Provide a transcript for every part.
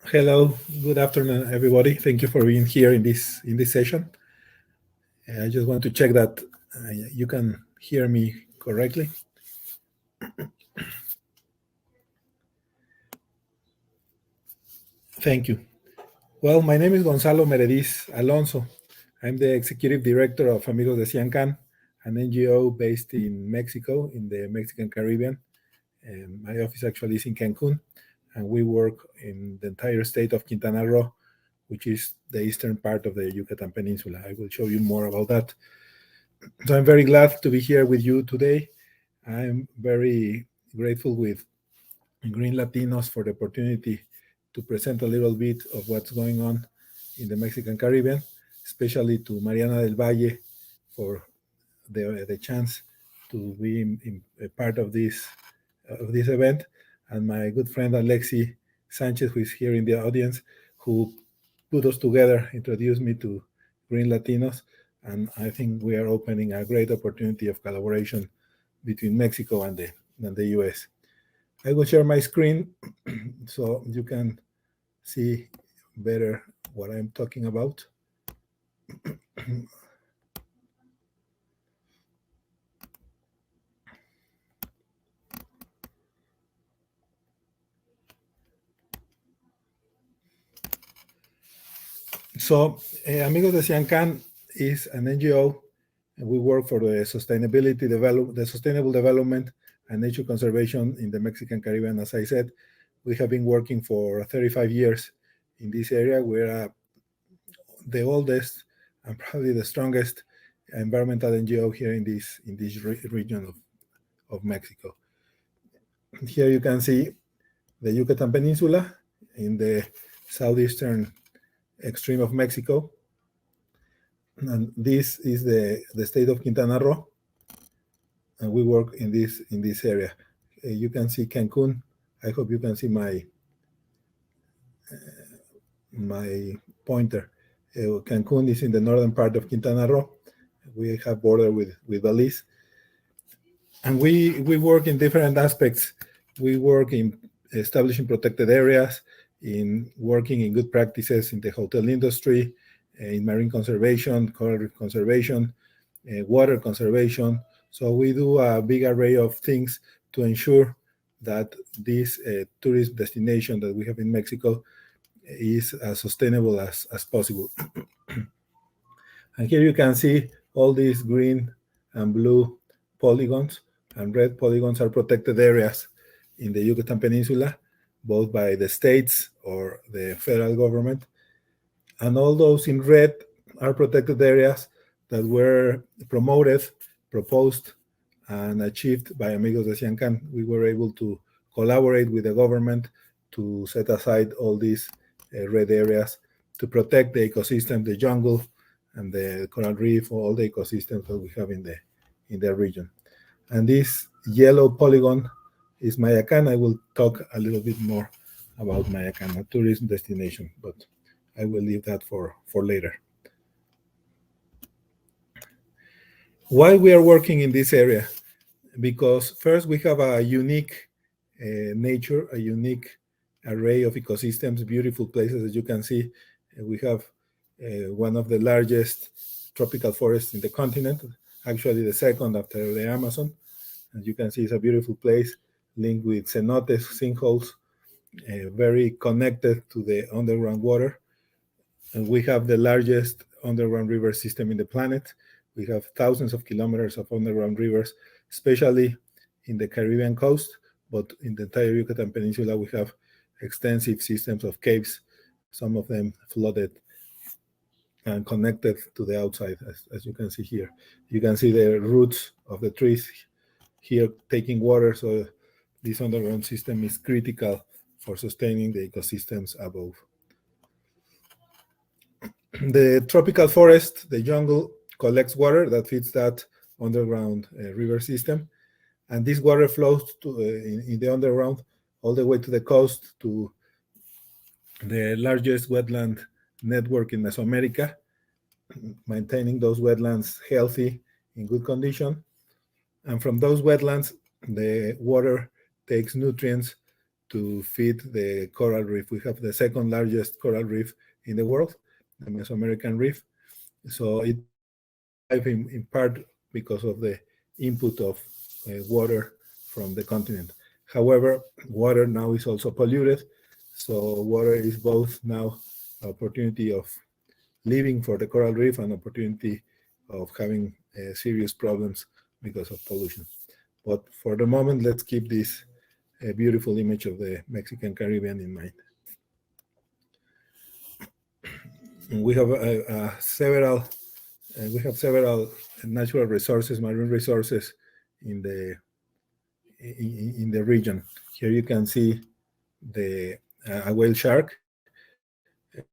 Hello, good afternoon, everybody. Thank you for being here in this session. I just want to check that you can hear me correctly. Thank you. Well, my name is Gonzalo Merediz Alonso. I'm the executive director of Amigos de Ciancan, an NGO based in Mexico, in the Mexican Caribbean. And my office actually is in Cancun, and we work in the entire state of Quintana Roo, which is the eastern part of the Yucatan Peninsula. I will show you more about that. So I'm very glad to be here with you today. I'm very grateful with Green Latinos for the opportunity to present a little bit of what's going on in the Mexican Caribbean, especially to Mariana del Valle for the chance to be a part of this event, and my good friend Alexi Sanchez, who is here in the audience, who put us together, introduced me to Green Latinos, and I think we are opening a great opportunity of collaboration between Mexico and the US. I will share my screen so you can see better what I'm talking about. So, Amigos de Ciancan is an NGO, and we work for the sustainable development and nature conservation in the Mexican Caribbean. As I said, we have been working for 35 years in this area. We're the oldest and probably the strongest environmental NGO here in this region of Mexico. Here you can see the Yucatan Peninsula in the southeastern extreme of Mexico. And this is the state of Quintana Roo. And we work in this area. You can see Cancun. I hope you can see my pointer. Cancun is in the northern part of Quintana Roo. We have border with Belize. And we work in different aspects. We work in establishing protected areas, in working in good practices in the hotel industry, in marine conservation, coral reef conservation, water conservation. So we do a big array of things to ensure that this tourist destination that we have in Mexico is as sustainable as possible. And here you can see all these green and blue polygons, and red polygons are protected areas in the Yucatan Peninsula, both by the states or the federal government. And all those in red are protected areas that were proposed, and achieved by Amigos de Ciancan. We were able to collaborate with the government to set aside all these red areas to protect the ecosystem, the jungle, and the coral reef, all the ecosystems that we have in the region. And this yellow polygon is Mayacan. I will talk a little bit more about Mayacan, a tourism destination, but I will leave that for later. Why we are working in this area? Because first we have a unique nature, a unique array of ecosystems, beautiful places. As you can see, we have one of the largest tropical forests in the continent, actually the second after the Amazon. As you can see, it's a beautiful place linked with cenotes, sinkholes, very connected to the underground water. And we have the largest underground river system in the planet. We have thousands of kilometers of underground rivers, especially in the Caribbean coast, but in the entire Yucatan Peninsula, we have extensive systems of caves, some of them flooded and connected to the outside, as you can see here. You can see the roots of the trees here taking water, so this underground system is critical for sustaining the ecosystems above. The tropical forest, the jungle, collects water that feeds that underground river system, and this water flows in the underground all the way to the coast, to the largest wetland network in Mesoamerica, maintaining those wetlands healthy, in good condition. And from those wetlands, the water takes nutrients to feed the coral reef. We have the second largest coral reef in the world, the Mesoamerican reef. So it in part because of the input of water from the continent. However, water now is also polluted. So water is both now an opportunity of living for the coral reef and opportunity of having serious problems because of pollution. But for the moment, let's keep this beautiful image of the Mexican Caribbean in mind. We have several natural resources, marine resources in the region. Here you can see the a whale shark.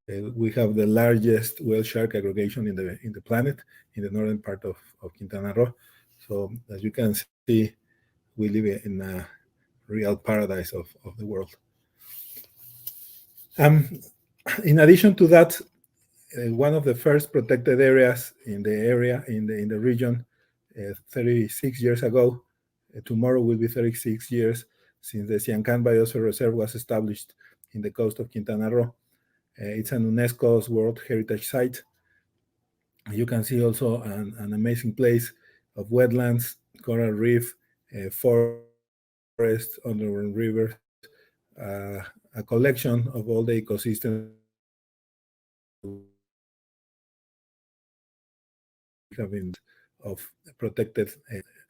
We have the largest whale shark aggregation in the planet, in the northern part of Quintana Roo. So as you can see, we live in a real paradise of the world. In addition to that, one of the first protected areas in the region 36 years ago. Tomorrow will be 36 years since the Siancan Biosphere Reserve was established in the coast of Quintana Roo. It's an UNESCO's World Heritage Site. You can see also an amazing place of wetlands, coral reef, forests, underground rivers, a collection of all the ecosystems of protected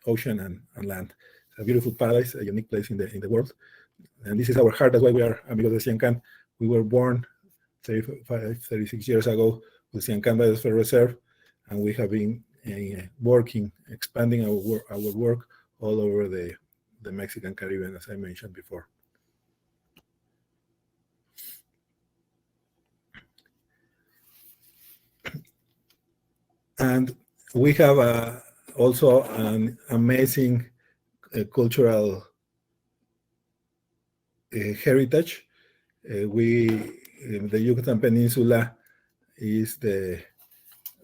ocean and land. It's a beautiful paradise, a unique place in the world. And this is our heart. That's why we are Amigos de Siancan. We were born 36 years ago with Siancan Biosphere Reserve, and we have been working, expanding our work all over the Mexican Caribbean, as I mentioned before. And we have also an amazing cultural heritage. The Yucatan Peninsula is the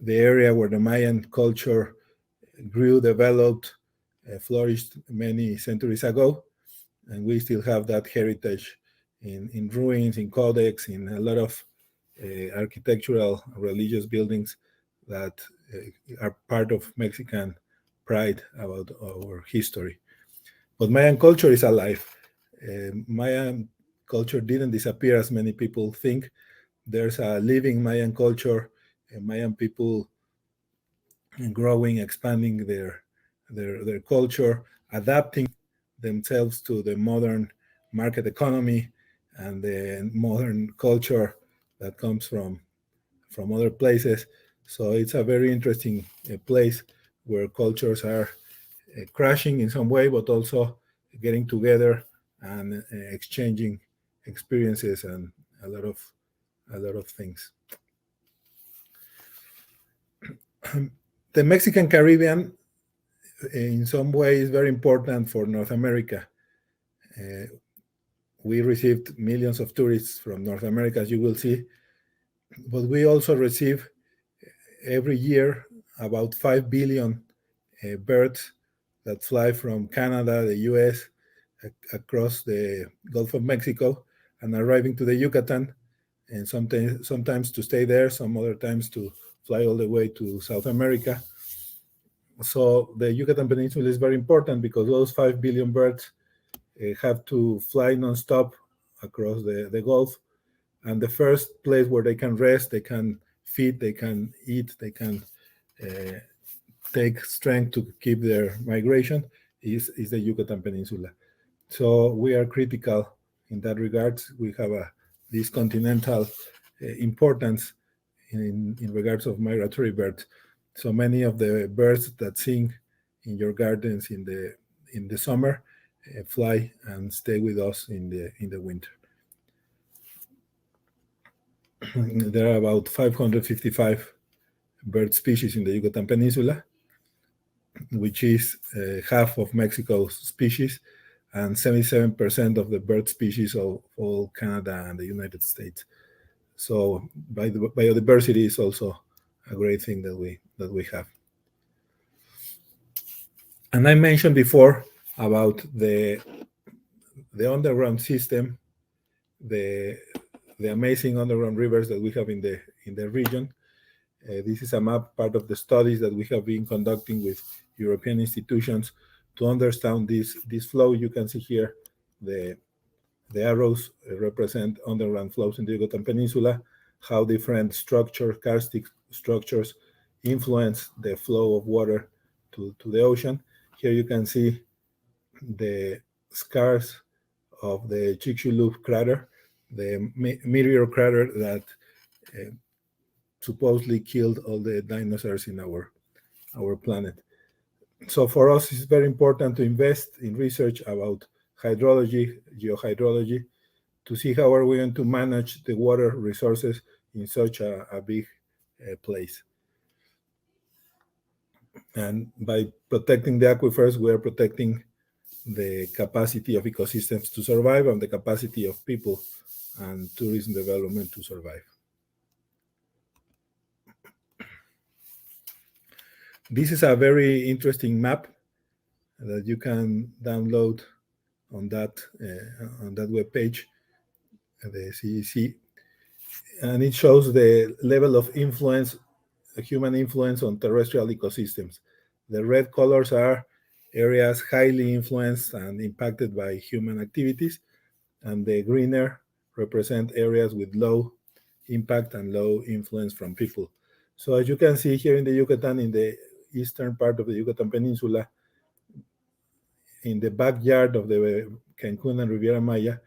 area where the Mayan culture grew, developed, flourished many centuries ago, and we still have that heritage in ruins, in codex, in a lot of architectural, religious buildings that are part of Mexican pride about our history. But Mayan culture is alive. Mayan culture didn't disappear as many people think. There's a living Mayan culture, Mayan people growing, expanding their culture, adapting themselves to the modern market economy and the modern culture that comes from other places. So it's a very interesting place where cultures are crashing in some way, but also getting together and exchanging experiences and a lot of things. The Mexican Caribbean, in some way, is very important for North America. We received millions of tourists from North America, as you will see, but we also receive every year about 5 billion birds that fly from Canada, the US, across the Gulf of Mexico and arriving to the Yucatan, and sometimes to stay there, some other times to fly all the way to South America. So the Yucatan Peninsula is very important because those 5 billion birds have to fly nonstop across the Gulf. And the first place where they can rest, they can feed, they can eat, they can take strength to keep their migration is the Yucatan Peninsula. So we are critical in that regard. We have this continental importance in regards of migratory birds. So many of the birds that sing in your gardens in the summer fly and stay with us in the winter. There are about 555 bird species in the Yucatan Peninsula, which is half of Mexico's species and 77% of the bird species of all Canada and the United States. So biodiversity is also a great thing that we have. And I mentioned before about the the underground system, the amazing underground rivers that we have in the region. This is a map, part of the studies that we have been conducting with European institutions to understand this flow. You can see here the arrows represent underground flows in the Yucatan Peninsula, how different karstic structures influence the flow of water to the ocean. Here you can see the scars of the Chicxulub crater, the meteor crater that supposedly killed all the dinosaurs in our planet. So for us, it's very important to invest in research about hydrology, geohydrology, to see how are we going to manage the water resources in such a big place. And by protecting the aquifers, we are protecting the capacity of ecosystems to survive and the capacity of people and tourism development to survive. This is a very interesting map that you can download on that web page, the CEC, and it shows the level of influence, human influence on terrestrial ecosystems. The red colors are areas highly influenced and impacted by human activities, and the greener represent areas with low impact and low influence from people. So as you can see here in the Yucatan, in the eastern part of the Yucatan Peninsula, in the backyard of the Cancun and Riviera Maya,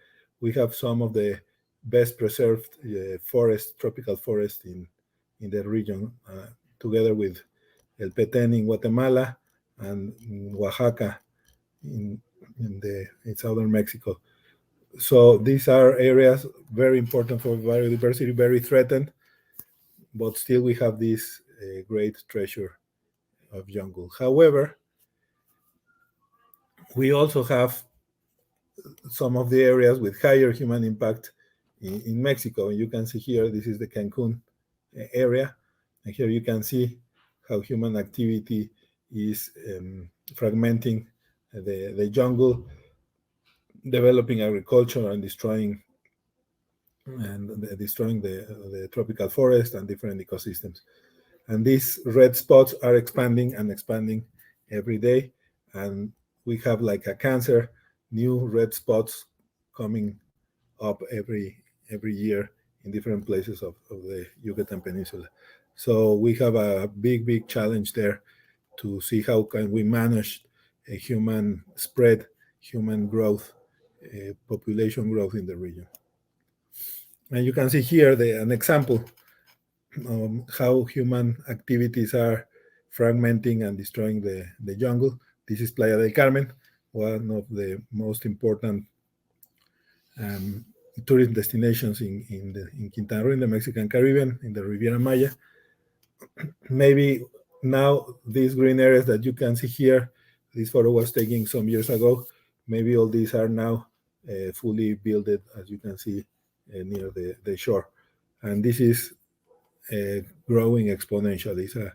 we have some of the best preserved tropical forest in the region, together with El Petén in Guatemala and in Oaxaca in southern Mexico. So these are areas very important for biodiversity, very threatened, but still we have this great treasure of jungle. However, we also have some of the areas with higher human impact in Mexico. You can see here, this is the Cancun area, and here you can see how human activity is fragmenting the jungle, developing agriculture and destroying the tropical forest and different ecosystems. And these red spots are expanding and expanding every day, and we have like a cancer, new red spots coming up every year in different places of the Yucatan Peninsula. So we have a big challenge there to see how can we manage a human spread, human growth, population growth in the region. And you can see here an example how human activities are fragmenting and destroying the jungle. This is Playa del Carmen, one of the most important tourist destinations in Quintana Roo, in the Mexican Caribbean, in the Riviera Maya. Maybe now these green areas that you can see here, this photo was taken some years ago, maybe all these are now fully built, as you can see near the shore. And this is growing exponentially. It's a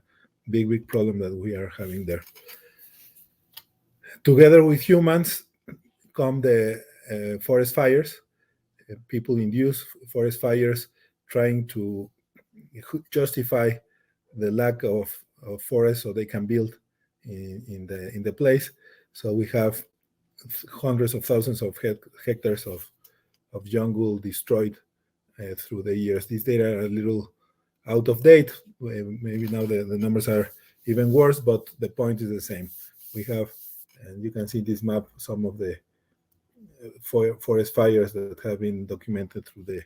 big problem that we are having there. Together with humans come the forest fires. People induce forest fires trying to justify the lack of forest so they can build in the place. So we have hundreds of thousands of hectares of jungle destroyed through the years. These data are a little out of date. Maybe now the numbers are even worse, but the point is the same. We have, and you can see this map, some of the forest fires that have been documented through the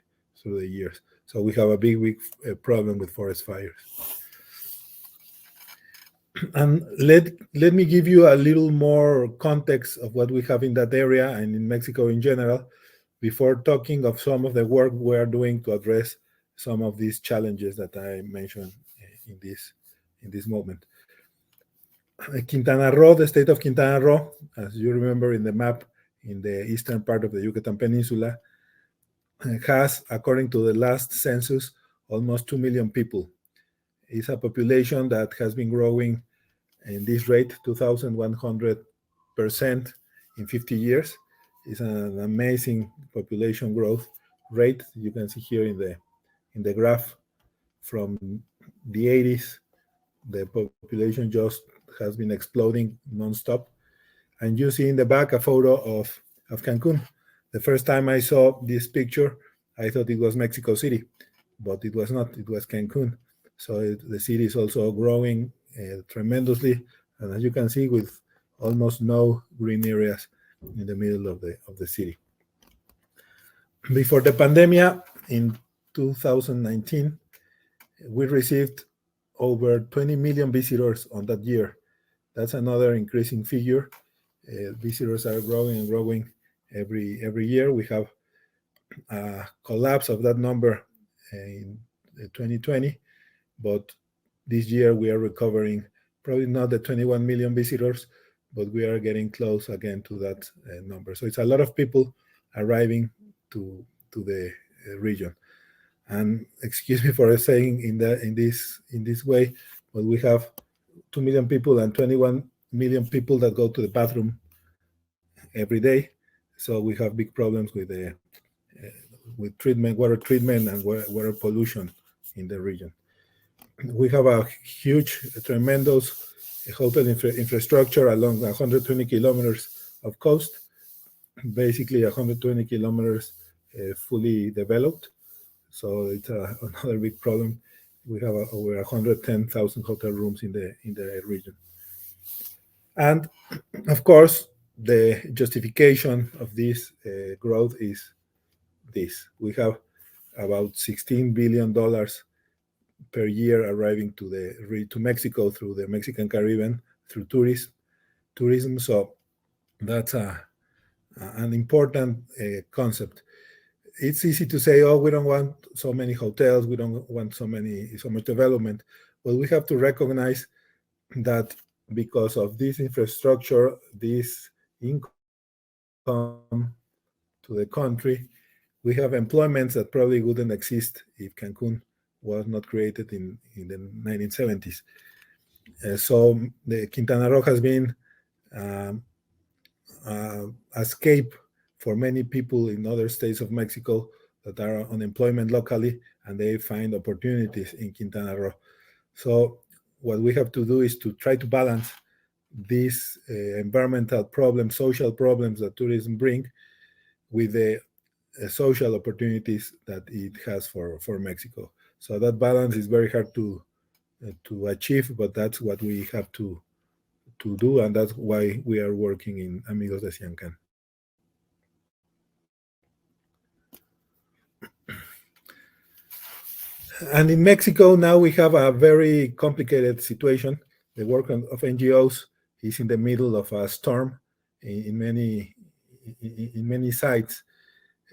years. So we have a big problem with forest fires. And let me give you a little more context of what we have in that area and in Mexico in general, before talking of some of the work we are doing to address some of these challenges that I mentioned in this moment. Quintana Roo, the state of Quintana Roo, as you remember in the map, in the eastern part of the Yucatan Peninsula, has, according to the last census, almost 2 million people. It's a population that has been growing in this rate, 2,100% in 50 years. It's an amazing population growth rate. You can see here in the graph from the 80s, the population just has been exploding nonstop. And you see in the back a photo of Cancun. The first time I saw this picture, I thought it was Mexico City, but it was not. It was Cancun. So the city is also growing tremendously, and as you can see, with almost no green areas in the middle of the city. Before the pandemic, in 2019, we received over 20 million visitors on that year. That's another increasing figure. Visitors are growing and growing every year. We have a collapse of that number in 2020, but this year we are recovering, probably not the 21 million visitors, but we are getting close again to that number. So it's a lot of people arriving to the region. And excuse me for saying in this way, but we have 2 million people and 21 million people that go to the bathroom every day. So we have big problems with treatment, water treatment, and water pollution in the region. We have a huge, tremendous hotel infrastructure along 120 kilometers of coast, basically 120 kilometers fully developed. So it's another big problem. We have over 110,000 hotel rooms in the region. And of course, the justification of this growth is this. We have about $16 billion per year arriving to Mexico through the Mexican Caribbean through tourism. So that's an important concept. It's easy to say, oh, we don't want so many hotels, we don't want so much development, but we have to recognize that because of this infrastructure, this income to the country, we have employments that probably wouldn't exist if Cancun was not created in the 1970s. So the Quintana Roo has been escape for many people in other states of Mexico that are unemployment locally, and they find opportunities in Quintana Roo. So what we have to do is to try to balance these environmental problems, social problems that tourism bring with the social opportunities that it has for Mexico. So that balance is very hard to achieve, but that's what we have to do, and that's why we are working in Amigos de Ciancan. And in Mexico now we have a very complicated situation. The work of NGOs is in the middle of a storm in many sites.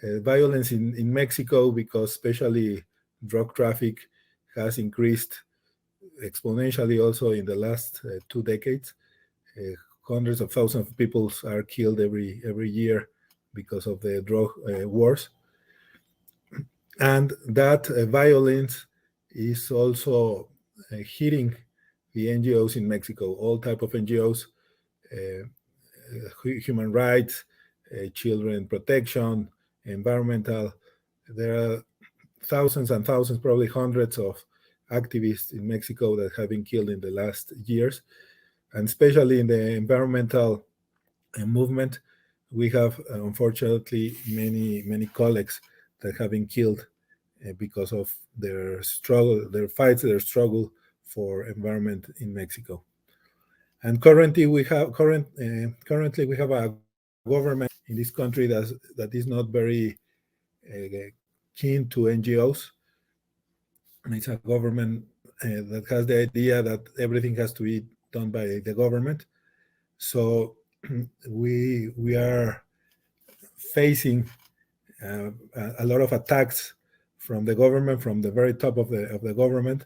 Violence in Mexico, because especially drug traffic has increased exponentially also in the last 2 decades. Hundreds of thousands of people are killed every year because of the drug wars. And that violence is also hitting the NGOs in Mexico, all type of NGOs, human rights, children protection, environmental. There are thousands and thousands, probably hundreds of activists in Mexico that have been killed in the last years. And especially in the environmental movement, we have, unfortunately, many colleagues that have been killed because of their struggle, their fights, their struggle for environment in Mexico. And currently we have a government in this country that is not very keen to NGOs. And it's a government that has the idea that everything has to be done by the government. So we are facing a lot of attacks from the government, from the very top of the government,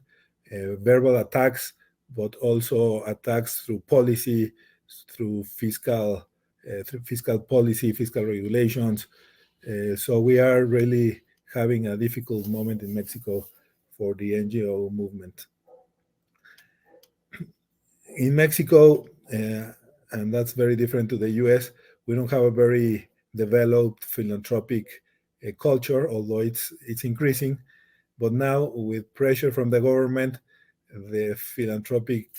verbal attacks, but also attacks through policy, through fiscal policy, fiscal regulations. So we are really having a difficult moment in Mexico for the NGO movement. In Mexico, and that's very different to the US, we don't have a very developed philanthropic culture, although it's increasing. But now, with pressure from the government, the philanthropic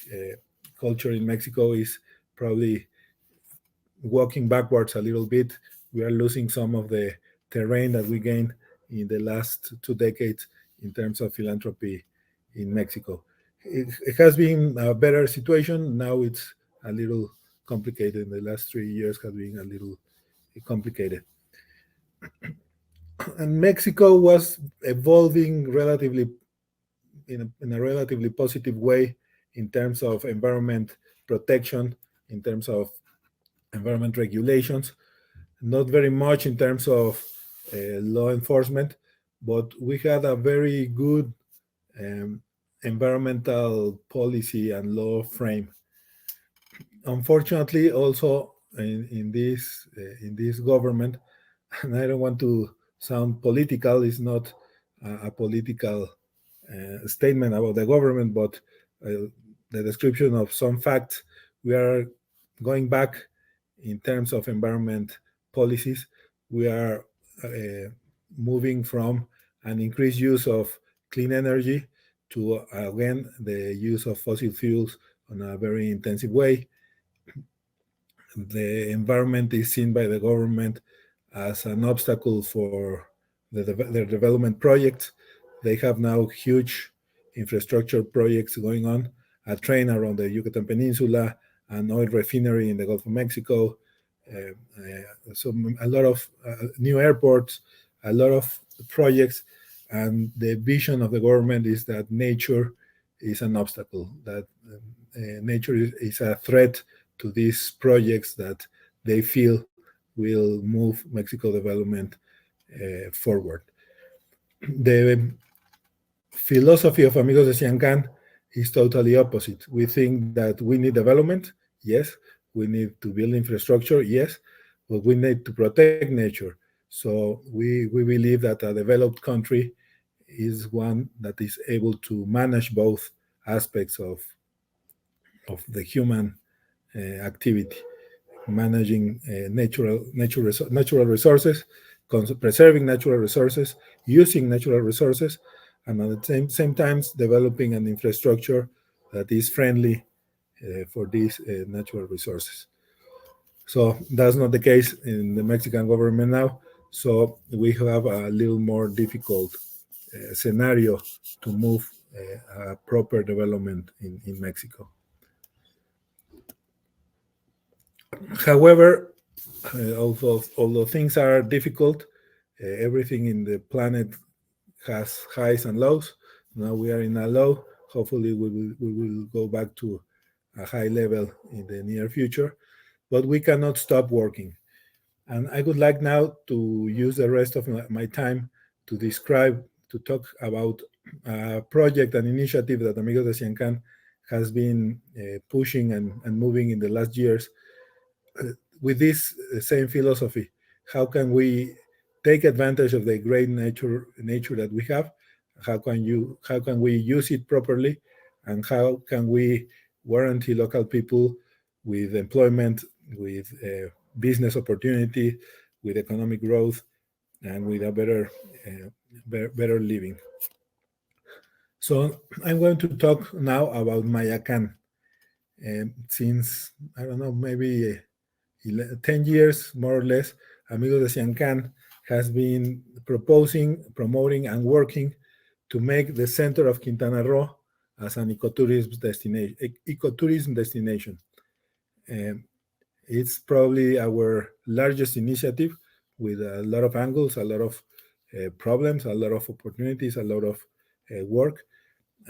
culture in Mexico is probably walking backwards a little bit. We are losing some of the terrain that we gained in the last 2 decades in terms of philanthropy in Mexico. It has been a better situation. Now it's a little complicated. The last 3 years have been a little complicated. And Mexico was evolving relatively in a relatively positive way in terms of environment protection, in terms of environment regulations, not very much in terms of law enforcement, but we had a very good environmental policy and law frame. Unfortunately, also in this government, and I don't want to sound political, it's not a political statement about the government, but the description of some facts. We are going back in terms of environment policies. We are moving from an increased use of clean energy to, again, the use of fossil fuels on a very intensive way. The environment is seen by the government as an obstacle for their development projects. They have now huge infrastructure projects going on, a train around the Yucatan Peninsula, an oil refinery in the Gulf of Mexico, so a lot of new airports, a lot of projects, and the vision of the government is that nature is an obstacle, that nature is a threat to these projects that they feel will move Mexico development forward. The philosophy of Amigos de Ciancán is totally opposite. We think that we need development, yes. We need to build infrastructure, yes, but we need to protect nature. So we believe that a developed country is one that is able to manage both aspects of the human activity, managing natural resources, preserving natural resources, using natural resources, and at the same time developing an infrastructure that is friendly for these natural resources. So that's not the case in the Mexican government now. So we have a little more difficult scenario to move a proper development in Mexico. However, although things are difficult, everything in the planet has highs and lows. Now we are in a low. Hopefully we will go back to a high level in the near future, but we cannot stop working. And I would like now to use the rest of my time to talk about a project, an initiative that Amigos de Ciancán has been pushing and moving in the last years with this same philosophy. How can we take advantage of the great nature that we have? How can we use it properly? And how can we guarantee local people with employment, with business opportunity, with economic growth, and with a better living? So I'm going to talk now about Mayacán. Since, I don't know, maybe 10 years, more or less, Amigos de Ciancán has been proposing, promoting, and working to make the center of Quintana Roo as an ecotourism destination. It's probably our largest initiative with a lot of angles, a lot of problems, a lot of opportunities, a lot of work.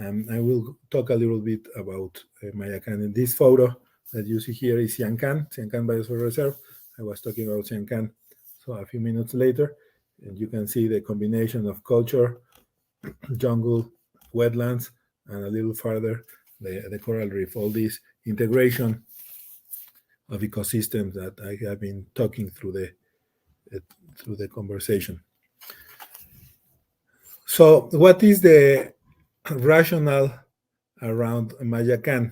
I will talk a little bit about Mayacán. In this photo that you see here is Ciancán Biosphere Reserve. I was talking about Ciancán so a few minutes later, and you can see the combination of culture, jungle, wetlands, and a little farther, the coral reef, all this integration of ecosystems that I have been talking through the conversation. So what is the rationale around Mayacán?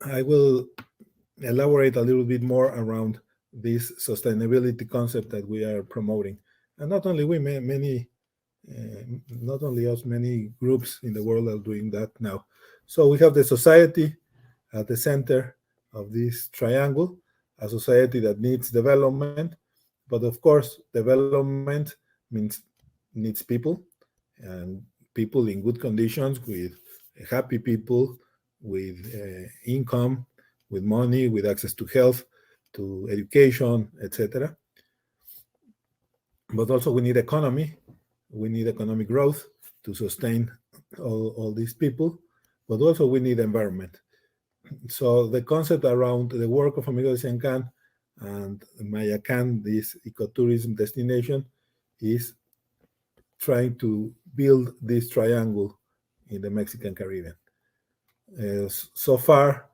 I will elaborate a little bit more around this sustainability concept that we are promoting. And not only we, many, not only us, many groups in the world are doing that now. So we have the society at the center of this triangle, a society that needs development, but of course, development needs people, and people in good conditions, with happy people, with income, with money, with access to health, to education, etc. But also we need economy. We need economic growth to sustain all these people, but also we need environment. So the concept around the work of Amigo de Siancán and Mayacán, this ecotourism destination, is trying to build this triangle in the Mexican Caribbean. So far,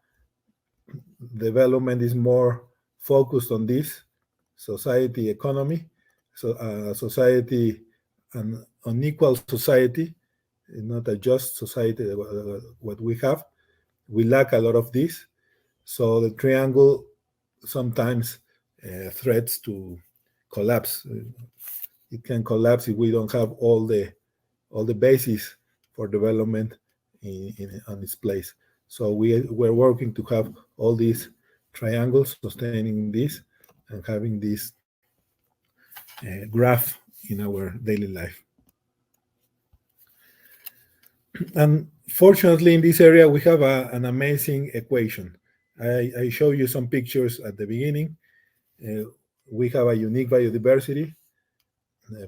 development is more focused on this society economy, so society, an unequal society, not a just society, what we have. We lack a lot of this. So the triangle sometimes threats to collapse. It can collapse if we don't have all the basis for development on its place. So we're working to have all these triangles sustaining this and having this graph in our daily life. And fortunately, in this area, we have an amazing equation. I show you some pictures at the beginning. We have a unique biodiversity,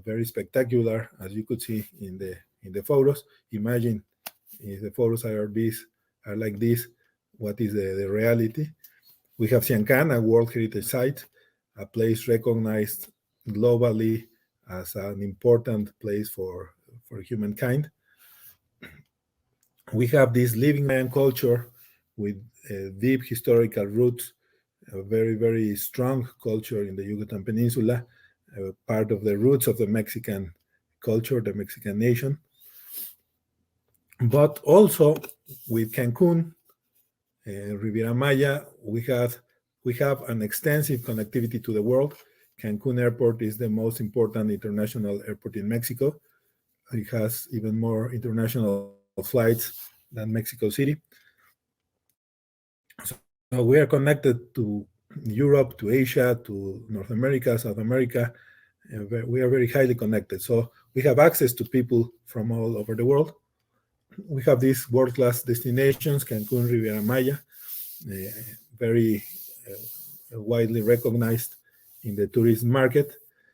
very spectacular, as you could see in the photos. Imagine if the photos are like this, what is the reality? We have Siancán, a World Heritage Site, a place recognized globally as an important place for humankind. We have this living Mayan culture with deep historical roots, a very, very strong culture in the Yucatan Peninsula, part of the roots of the Mexican culture, the Mexican nation. But also with Cancun, Riviera Maya, we have an extensive connectivity to the world. Cancun Airport is the most important international airport in Mexico. It has even more international flights than Mexico City. So we are connected to Europe, to Asia, to North America, South America. We are very highly connected. So we have access to people from all over the world. We have these world-class destinations, Cancun, Riviera Maya, very widely recognized in the tourism market.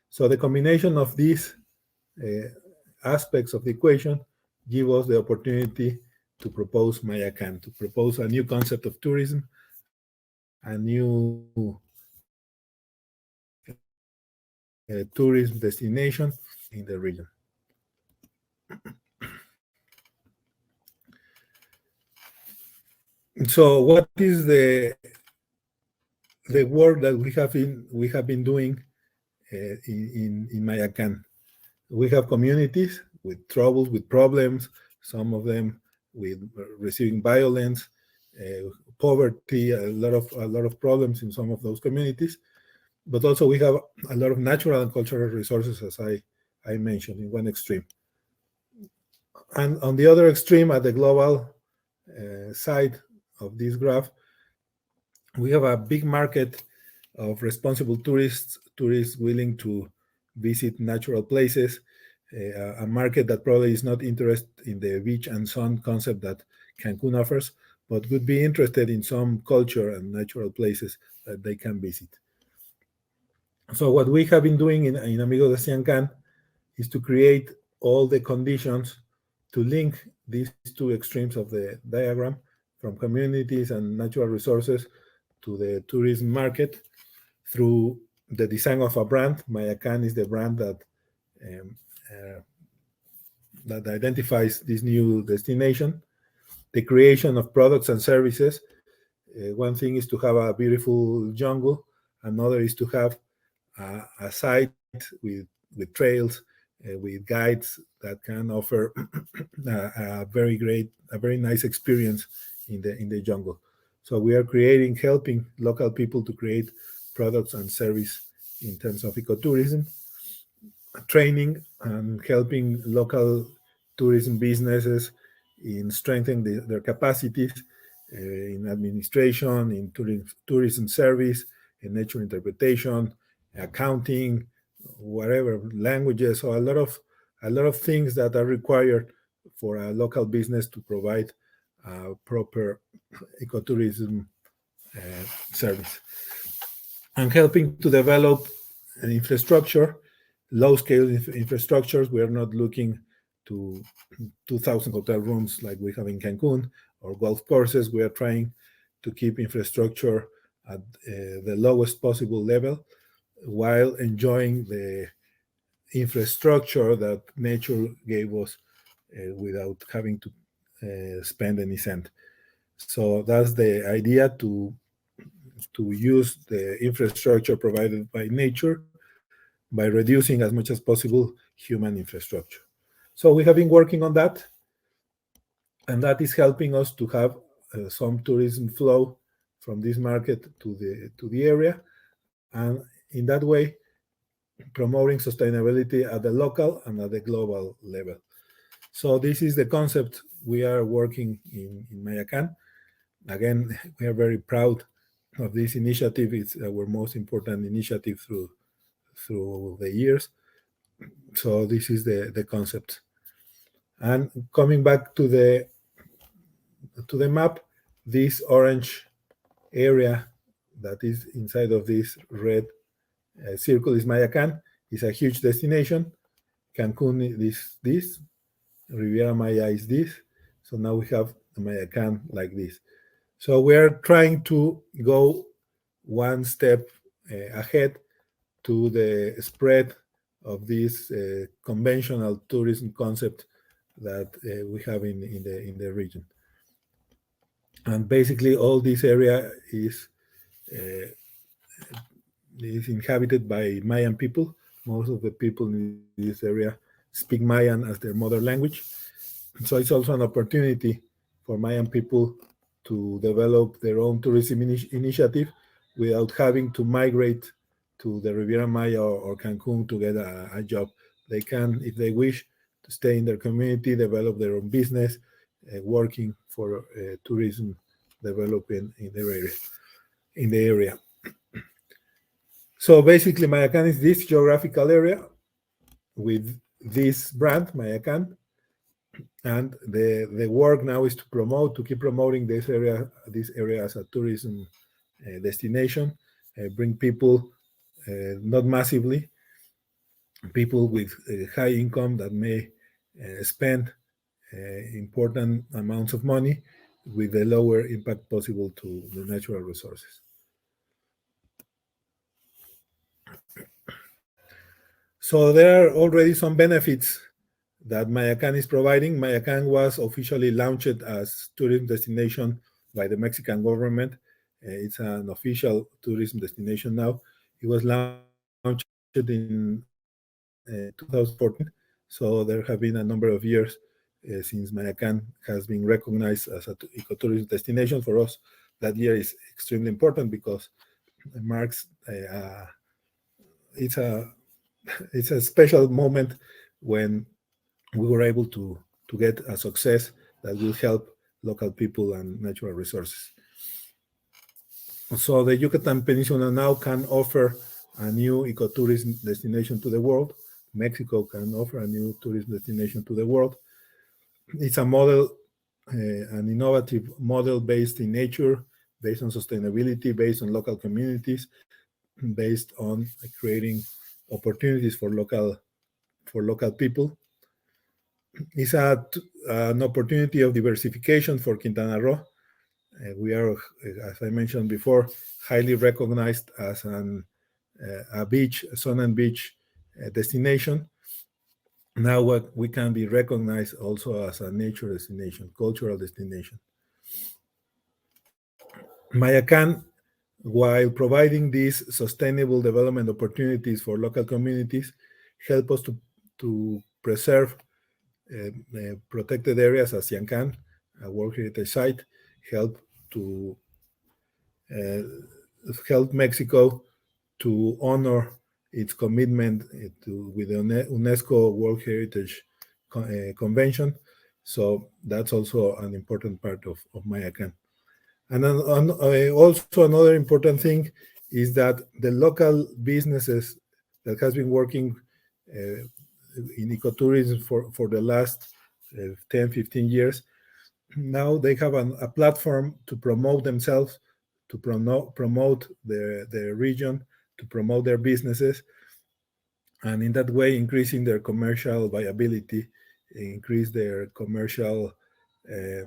So the combination of these aspects of the equation give us the opportunity to propose Mayacán, to propose a new concept of tourism, a new tourism destination in the region. So what is the work that we have been doing in Mayacán? We have communities with troubles, with problems, some of them with receiving violence, poverty, a lot of problems in some of those communities. But also we have a lot of natural and cultural resources, as I mentioned, in one extreme. And on the other extreme, at the global side of this graph, we have a big market of responsible tourists willing to visit natural places, a market that probably is not interested in the beach and sun concept that Cancun offers, but would be interested in some culture and natural places that they can visit. So what we have been doing in Amigo de Siancán is to create all the conditions to link these two extremes of the diagram, from communities and natural resources to the tourism market, through the design of a brand. Mayacán is the brand that identifies this new destination, the creation of products and services. One thing is to have a beautiful jungle, another is to have a site with trails, with guides that can offer a very nice experience in the jungle. So we are helping local people to create products and service in terms of ecotourism, training and helping local tourism businesses in strengthening their capacities in administration, in tourism service, in nature interpretation, accounting, whatever, languages. So a lot of things that are required for a local business to provide proper ecotourism service, and helping to develop an infrastructure, low-scale infrastructures. We are not looking to 2,000 hotel rooms like we have in Cancun or golf courses. We are trying to keep infrastructure at the lowest possible level while enjoying the infrastructure that nature gave us without having to spend any cent. So that's the idea, to use the infrastructure provided by nature by reducing as much as possible human infrastructure. So we have been working on that, and that is helping us to have some tourism flow from this market to the area, and in that way promoting sustainability at the local and at the global level. So this is the concept we are working in Mayacán. Again, we are very proud of this initiative. It's our most important initiative through the years. So this is the concept. And coming back to the map, this orange area that is inside of this red circle is Mayacán. It's a huge destination. Cancun is this. Riviera Maya is this. So now we have Mayacán like this. So we are trying to go one step ahead to the spread of this conventional tourism concept that we have in the region. And basically, all this area is inhabited by Mayan people. Most of the people in this area speak Mayan as their mother language. So it's also an opportunity for Mayan people to develop their own tourism initiative without having to migrate to the Riviera Maya or Cancun to get a job. They can, if they wish, to stay in their community, develop their own business, working for tourism development in the area. So basically, Mayacán is this geographical area with this brand, Mayacán, and the work now is to keep promoting this area as a tourism destination, bring people, not massively, people with high income that may spend important amounts of money with the lower impact possible to the natural resources. So there are already some benefits that Mayacán is providing. Mayacán was officially launched as tourism destination by the Mexican government. It's an official tourism destination now. It was launched in 2014. So there have been a number of years since Mayacán has been recognized as an ecotourism destination. For us, that year is extremely important because it marks it's a special moment when we were able to get a success that will help local people and natural resources. So the Yucatan Peninsula now can offer a new ecotourism destination to the world. Mexico can offer a new tourism destination to the world. It's a model, an innovative model based in nature, based on sustainability, based on local communities, based on creating opportunities for local people. It's an opportunity of diversification for Quintana Roo. We are, as I mentioned before, highly recognized as a sun and beach destination. Now we can be recognized also as a nature destination, cultural destination. Mayacán, while providing these sustainable development opportunities for local communities, help us to preserve protected areas as Yancán, a World Heritage Site, help Mexico to honor its commitment with the UNESCO World Heritage Convention. So that's also an important part of Mayacan. And also another important thing is that the local businesses that has been working in ecotourism for the last 10, 15 years, now they have a platform to promote themselves, to promote their region, to promote their businesses, and in that way increasing their commercial viability, increase their commercial uh,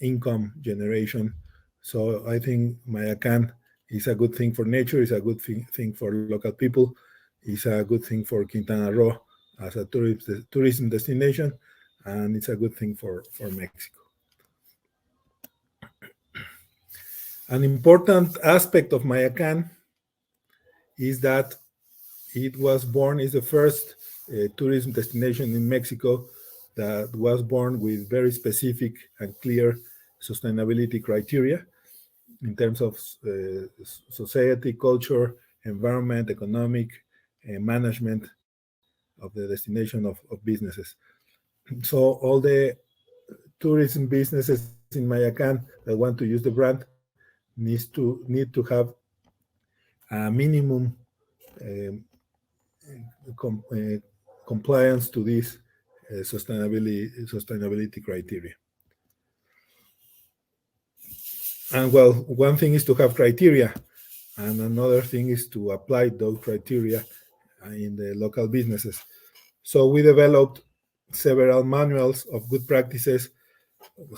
income generation. So I think Mayacan is a good thing for nature, is a good thing for local people, is a good thing for Quintana Roo as a tourism destination, and it's a good thing for Mexico. An important aspect of Mayacan is that is the first tourism destination in Mexico that was born with very specific and clear sustainability criteria in terms of society, culture, environment, economic, management of the destination of businesses. So all the tourism businesses in Mayacan that want to use the brand need to have a minimum um, com- uh, compliance to these sustainability criteria. And well, one thing is to have criteria, and another thing is to apply those criteria in the local businesses. So we developed several manuals of good practices,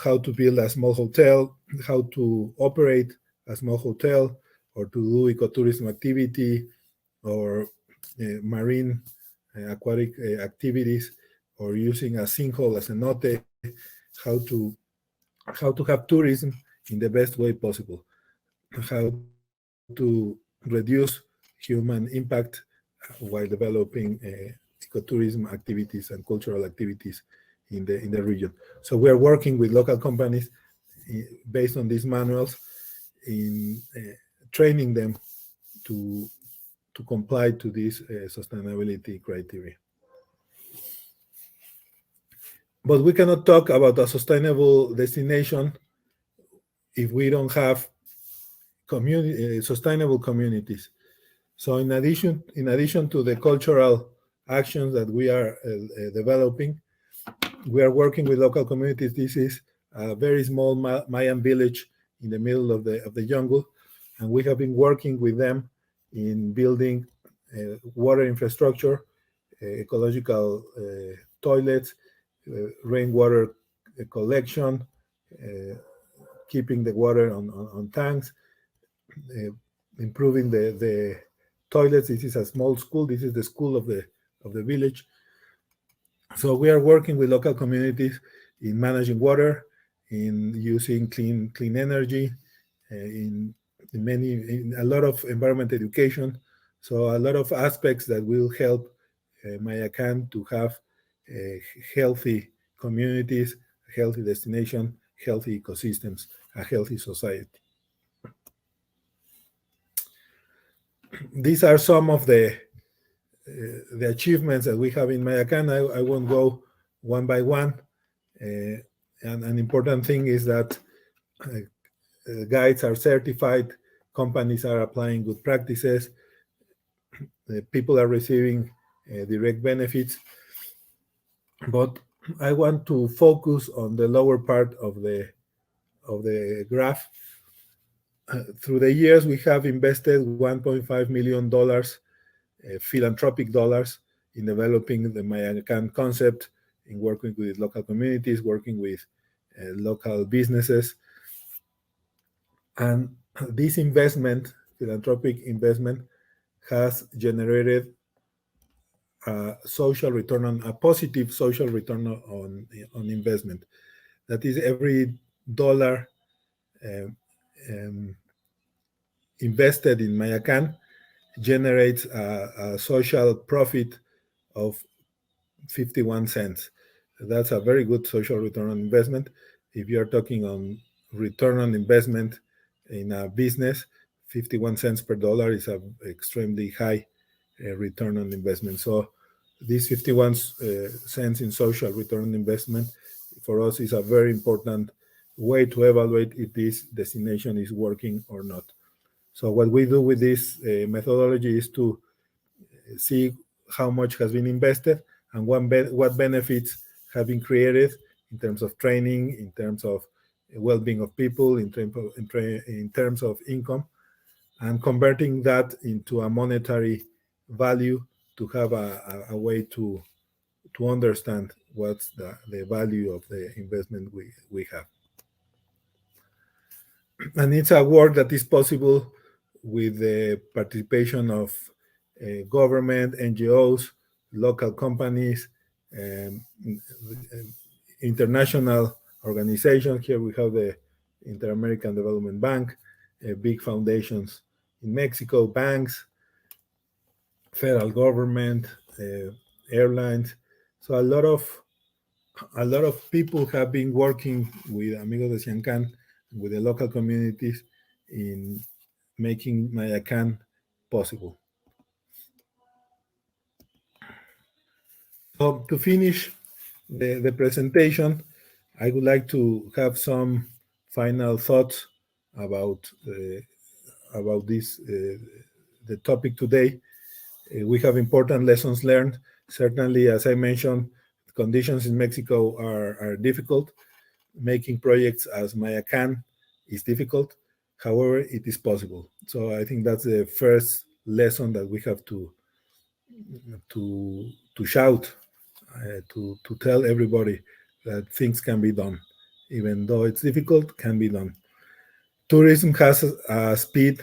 how to build a small hotel, how to operate a small hotel, or to do ecotourism activity, or marine aquatic activities, or using a sinkhole as a note, how to how to have tourism in the best way possible, how to reduce human impact while developing ecotourism activities and cultural activities in the region. So we are working with local companies based on these manuals in training them to comply to these sustainability criteria. But we cannot talk about a sustainable destination if we don't have sustainable communities. So in addition to the cultural actions that we are developing, we are working with local communities. This is a very small Mayan village in the middle of the jungle, and we have been working with them in building water infrastructure, ecological toilets, rainwater collection, keeping the water on tanks, improving the toilets. This is a small school. This is the school of the village. So we are working with local communities in managing water, in using clean energy, in a lot of environment education. So a lot of aspects that will help Mayacan to have healthy communities, healthy destination, healthy ecosystems, a healthy society. These are some of the achievements that we have in Mayacan. I won't go one by one. And an important thing is that guides are certified, companies are applying good practices, people are receiving direct benefits. But I want to focus on the lower part of the graph. Through the years, we have invested $1.5 million philanthropic dollars in developing the Mayacan concept, in working with local communities, working with local businesses. And this investment, philanthropic investment, has generated a positive social return on investment. That is, every dollar um, um, invested in Mayacan generates a social profit of 51 cents. That's a very good social return on investment. If you're talking on return on investment in a business, 51 cents per dollar is an extremely high return on investment. So this 51 cents in social return on investment for us is a very important way to evaluate if this destination is working or not. So what we do with this methodology is to see how much has been invested and what benefits have been created in terms of training, in terms of well-being of people, in terms of income, and converting that into a monetary value to have a way to understand what's the value of the investment we have. And it's a work that is possible with the participation of government, NGOs, local companies, um, international organizations. Here we have the Inter-American Development Bank, big foundations in Mexico, banks, federal government, airlines. So a lot of people have been working with Amigos de Ciancán, with the local communities in making Mayacán possible. So to finish the presentation, I would like to have some final thoughts about this the topic today. We have important lessons learned. Certainly, as I mentioned, conditions in Mexico are difficult. Making projects as Mayacán is difficult. However, it is possible. So I think that's the first lesson that we have to shout, to tell everybody that things can be done. Even though it's difficult, can be done. Tourism has a speed,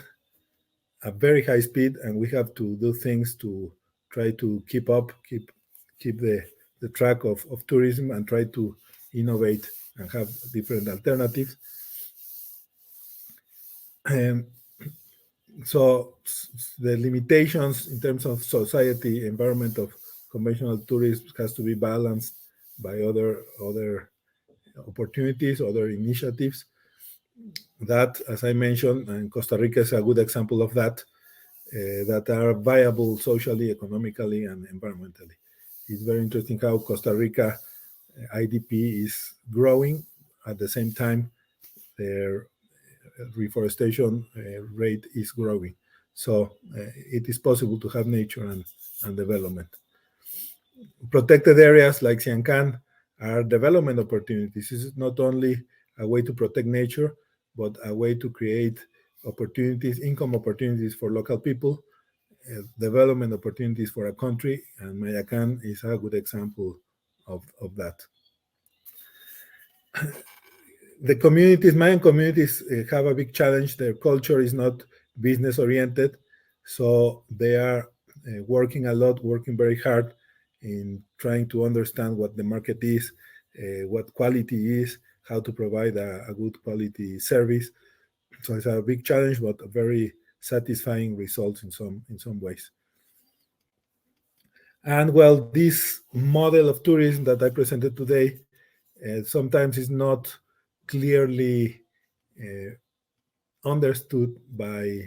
a very high speed, and we have to do things to try to keep the track of tourism and try to innovate and have different alternatives. And so the limitations in terms of society, environment of conventional tourism has to be balanced by other opportunities, other initiatives. That, as I mentioned, and Costa Rica is a good example of that, that are viable socially, economically, and environmentally. It's very interesting how Costa Rica IDP is growing. At the same time, their reforestation rate is growing. So it is possible to have nature and development. Protected areas like Ciancán are development opportunities. This is not only a way to protect nature, but a way to create opportunities, income opportunities for local people, development opportunities for a country, and Mayacán is a good example of that. The communities, Mayan communities, have a big challenge. Their culture is not business oriented, so they are working a lot, working very hard in trying to understand what the market is, what quality is, how to provide a good quality service. So it's a big challenge, but a very satisfying results in some ways. And well, this model of tourism that I presented today sometimes is not clearly understood by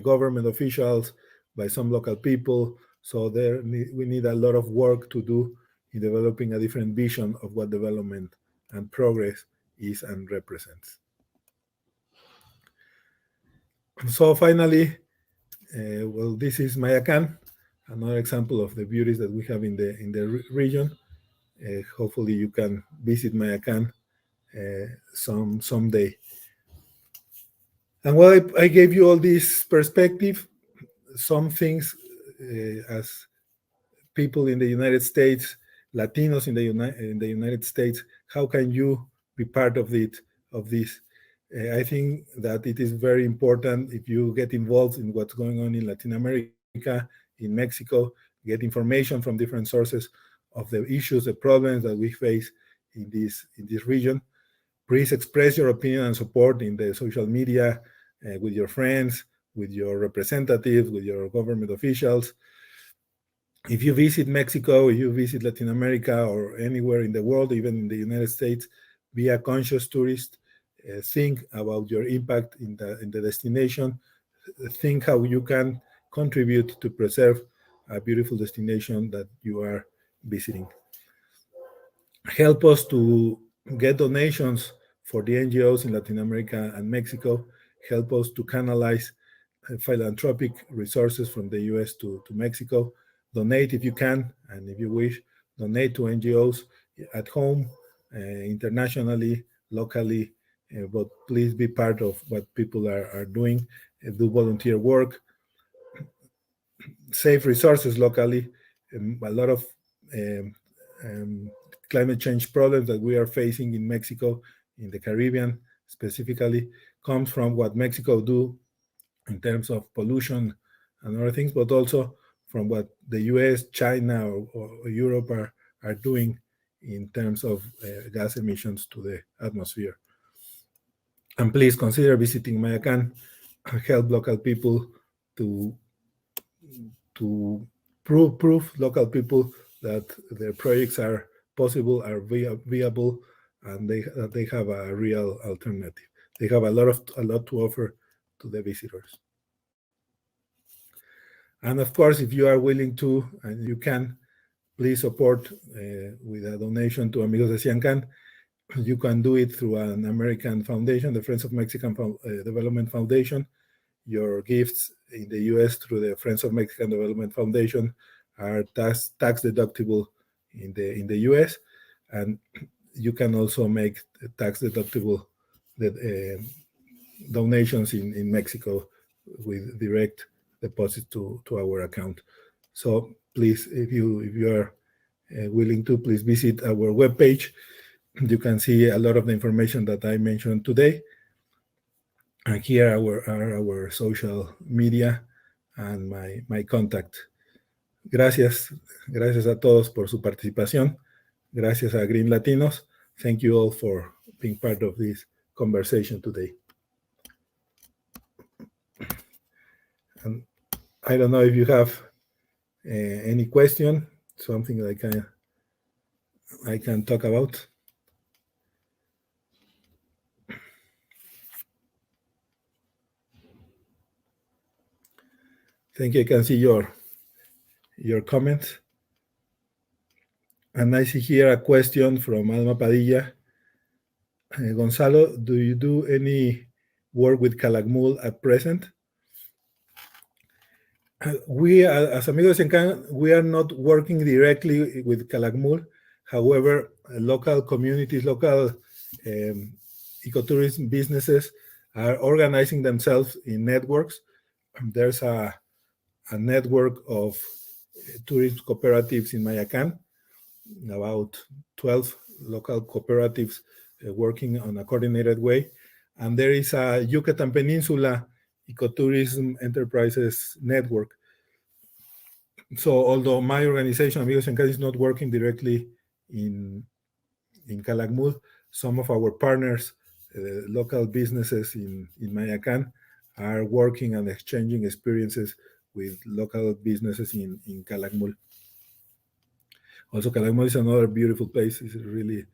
government officials, by some local people. So we need a lot of work to do in developing a different vision of what development and progress is and represents. So finally, well, this is Mayacán, another example of the beauties that we have in the region. Hopefully, you can visit Mayacán someday. And well, I gave you all this perspective. Some things as people in the United States, Latinos in the United States, how can you be part of this? I think that it is very important if you get involved in what's going on in Latin America, in Mexico, get information from different sources of the issues, the problems that we face in this region. Please express your opinion and support in the social media, with your friends, with your representatives, with your government officials. If you visit Mexico, if you visit Latin America or anywhere in the world, even in the United States, be a conscious tourist. Think about your impact in the destination. think how you can contribute to preserve a beautiful destination that you are visiting. Help us to get donations for the NGOs in Latin America and Mexico. Help us to canalize philanthropic resources from the US to Mexico. Donate if you can, and if you wish, donate to NGOs at home, internationally, locally, but please be part of what people are doing. Do volunteer work, save resources locally. A lot of climate change problems that we are facing in Mexico, in the Caribbean specifically, comes from what Mexico do in terms of pollution and other things, but also from what the US, China, or Europe are doing in terms of gas emissions to the atmosphere. And please consider visiting Mayacan, help local people to prove local people that their projects are possible, are viable, and they have a real alternative. They have a lot to offer to the visitors. And of course, if you are willing to, and you can, please support with a donation to Amigos de Ciancan. You can do it through an American foundation, the Friends of Mexican Development Foundation. Your gifts in the US through the Friends of Mexican Development Foundation are tax deductible in the US, and you can also make tax deductible donations in Mexico with direct deposit to our account. So please, if you are willing to, please visit our webpage. You can see a lot of the information that I mentioned today. And here are our social media and my contact. Gracias a todos por su participación. Gracias a Green Latinos. Thank you all for being part of this conversation today. And I don't know if you have any question, something that I can talk about. Thank you. I can see your comments. And I see here a question from Alma Padilla. Gonzalo, do you do any work with Calakmul at present? We, as Amigos de Ciancan, we are not working directly with Calakmul. However, local communities, local ecotourism businesses are organizing themselves in networks. There's a network of tourism cooperatives in Mayacan, about 12 local cooperatives working on a coordinated way. And there is a Yucatan Peninsula Ecotourism Enterprises Network. So although my organization, Amigos de Ciancan, is not working directly in Calakmul, some of our partners, local businesses in Mayacan, are working and exchanging experiences with local businesses in Calakmul. Also, Calakmul is another beautiful place. It's really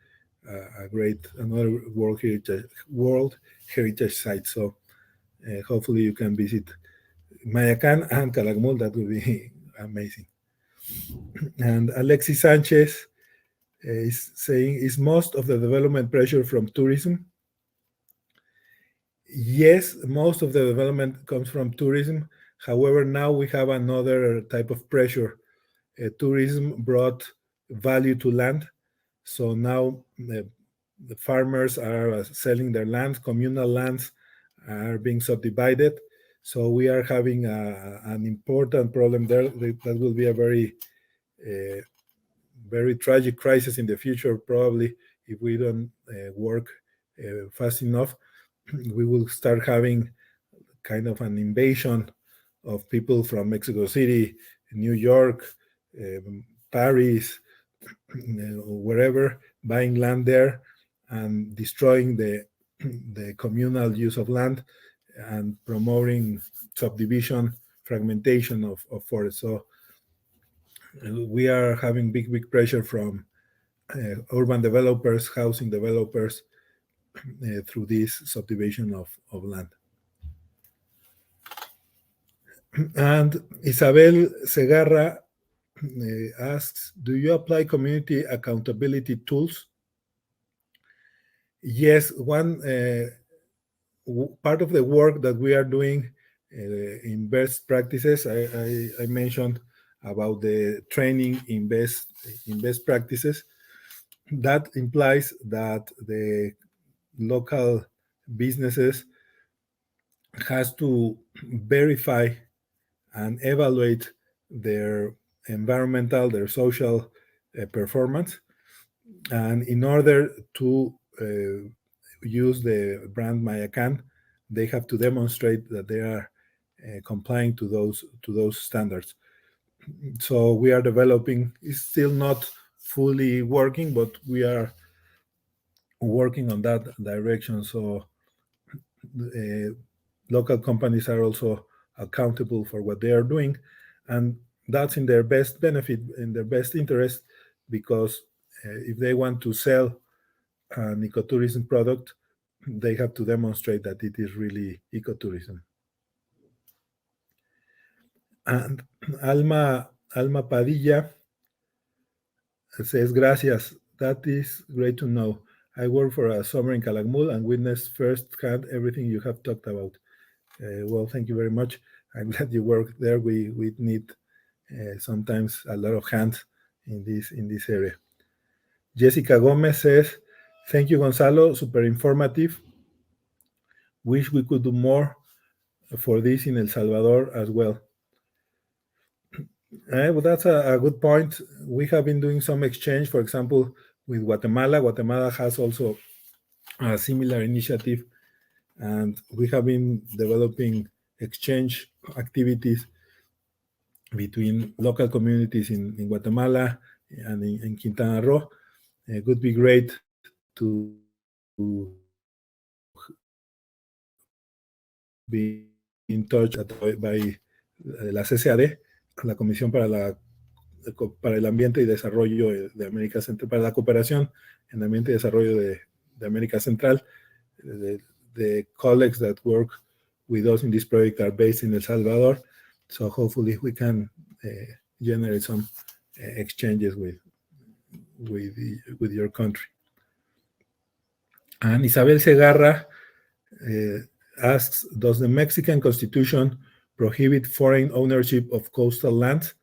a great, another World Heritage Site. So hopefully you can visit Mayacan and Calakmul. That would be amazing. And Alexis Sanchez is saying, is most of the development pressure from tourism? Yes, most of the development comes from tourism. However, now we have another type of pressure. Tourism brought value to land. So now the farmers are selling their lands, communal lands are being subdivided. So we are having an important problem there. That will be a very tragic crisis in the future, probably, if we don't work fast enough. We will start having kind of an invasion of people from Mexico City, New York, Paris, wherever, buying land there and destroying the communal use of land and promoting subdivision, fragmentation of forests. So we are having big pressure from urban developers, housing developers, through this subdivision of land. And Isabel Segarra asks, do you apply community accountability tools? Yes, one part of the work that we are doing in best practices, I mentioned about the training in best practices. That implies that the local businesses has to verify and evaluate their environmental, their social performance. And in order to use the brand Mayacan, they have to demonstrate that they are complying to those standards. So we are developing. It's still not fully working, but we are working on that direction. So local companies are also accountable for what they are doing, and that's in their best benefit, in their best interest, because if they want to sell an ecotourism product, they have to demonstrate that it is really ecotourism. And Alma Padilla says, gracias. That is great to know. I worked for a summer in Calakmul and witnessed firsthand everything you have talked about. Well, thank you very much. I'm glad you work there. We need sometimes a lot of hands in this area. Jessica Gomez says, thank you, Gonzalo. Super informative. Wish we could do more for this in El Salvador as well. Well, that's a good point. We have been doing some exchange, for example, with Guatemala. Guatemala has also a similar initiative, and we have been developing exchange activities between local communities in Guatemala and in Quintana Roo. It would be great to be in touch by la CCAD, la Comisión para el Ambiente y Desarrollo de América Central, para la cooperación en ambiente y desarrollo de América Central. The colleagues that work with us in this project are based in El Salvador, so hopefully we can generate some exchanges with your country. And Isabel Segarra asks, does the Mexican Constitution prohibit foreign ownership of coastal lands?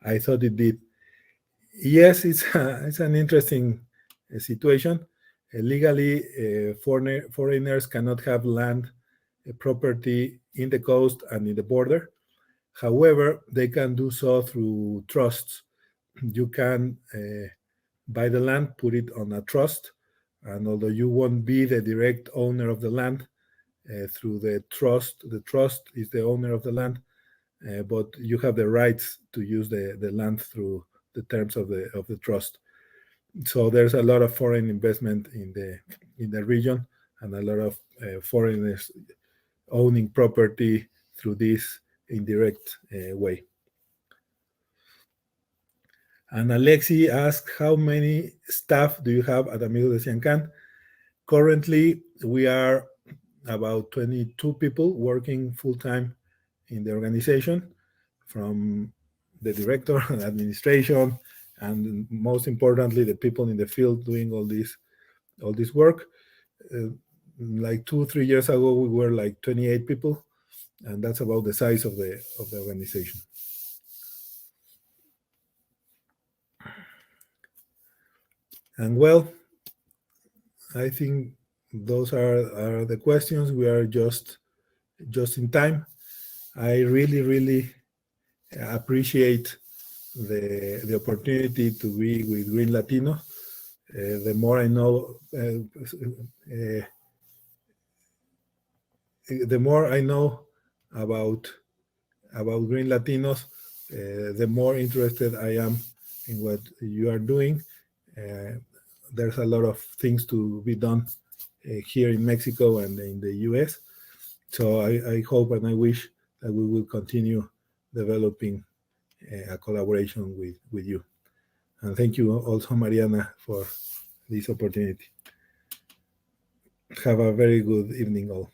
I thought it did. Yes, it's an interesting situation. Legally, foreigners cannot have land property in the coast and in the border. However, they can do so through trusts. You can buy the land, put it on a trust, and although you won't be the direct owner of the land, through the trust is the owner of the land, but you have the rights to use the land through the terms of the trust. So there's a lot of foreign investment in the region, and a lot of foreigners owning property through this indirect way. And Alexi asked, how many staff do you have at Amigos de Ciancán? Currently, we are about 22 people working full-time in the organization, from the director and administration, and most importantly, the people in the field doing all this work. Like 2-3 years ago, we were like 28 people, and that's about the size of the organization. And well, I think those are the questions. We are just in time. I really appreciate the opportunity to be with Green Latino. The more I know, about Green Latinos, the more interested I am in what you are doing. There's a lot of things to be done here in Mexico and in the US. So I hope and I wish that we will continue developing a collaboration with you. And thank you also, Mariana, for this opportunity. Have a very good evening all.